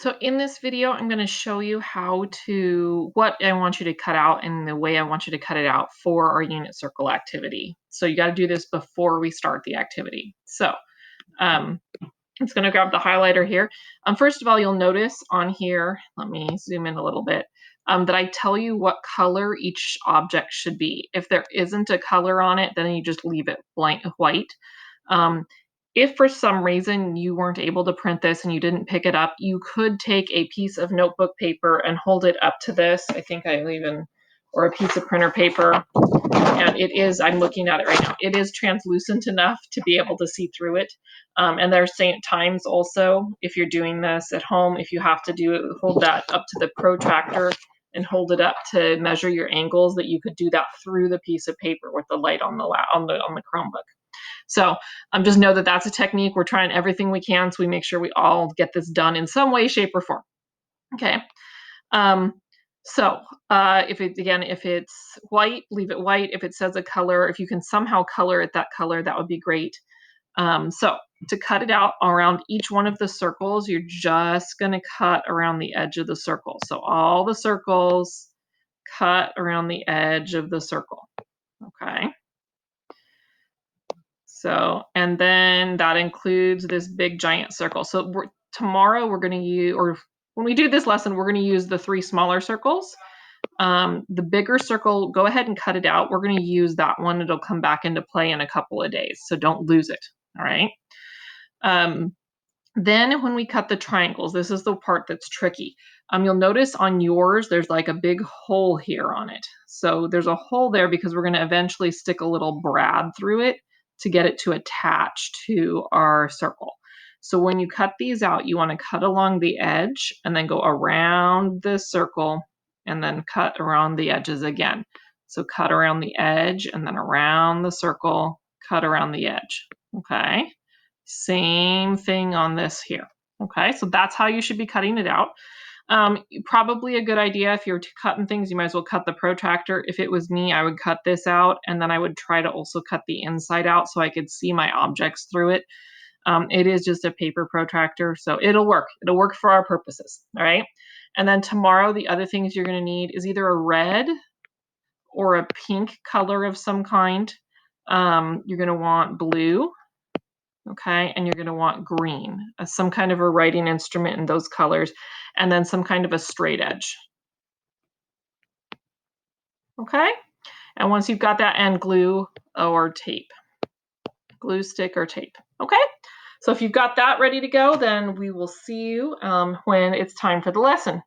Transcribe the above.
So in this video, I'm going to show you what I want you to cut out and the way I want you to cut it out for our unit circle activity. So you got to do this before we start the activity. So I'm just going to grab the highlighter here. First of all, you'll notice on here, let me zoom in a little bit, that I tell you what color each object should be. If there isn't a color on it, then you just leave it blank white. If for some reason you weren't able to print this and you didn't pick it up, you could take a piece of notebook paper and hold it up to this. I think or a piece of printer paper. And it is, I'm looking at it right now, it is translucent enough to be able to see through it. And there are times also, if you're doing this at home, if you have to do it, hold that up to the protractor and hold it up to measure your angles, that you could do that through the piece of paper with the light on the Chromebook. So just know that that's a technique. We're trying everything we can so we make sure we all get this done in some way, shape, or form. Okay. If it's white, leave it white. If it says a color, if you can somehow color it that color, that would be great. So to cut it out around each one of the circles, you're just going to cut around the edge of the circle. So all the circles, cut around the edge of the circle. Okay. So, and then that includes this big giant circle. So tomorrow we're going to use, or when we do this lesson, we're going to use the 3 smaller circles. The bigger circle, go ahead and cut it out. We're going to use that one. It'll come back into play in a couple of days. So don't lose it. All right. Then when we cut the triangles, this is the part that's tricky. You'll notice on yours, there's like a big hole here on it. So there's a hole there because we're going to eventually stick a little brad through it to get it to attach to our circle. So when you cut these out, you want to cut along the edge and then go around the circle and then cut around the edges again. So cut around the edge and then around the circle, cut around the edge. Okay. Same thing on this here. Okay, so that's how you should be cutting it out. Probably a good idea if you're cutting things, you might as well cut the protractor. If it was me, I would cut this out and then I would try to also cut the inside out so I could see my objects through it. It is just a paper protractor, so it'll work. It'll work for our purposes, all right? And then tomorrow, the other things you're going to need is either a red or a pink color of some kind. You're going to want blue. Okay, and you're going to want green, some kind of a writing instrument in those colors, and then some kind of a straight edge. Okay, and once you've got that, and glue or tape, glue stick or tape. Okay, so if you've got that ready to go, then we will see you when it's time for the lesson.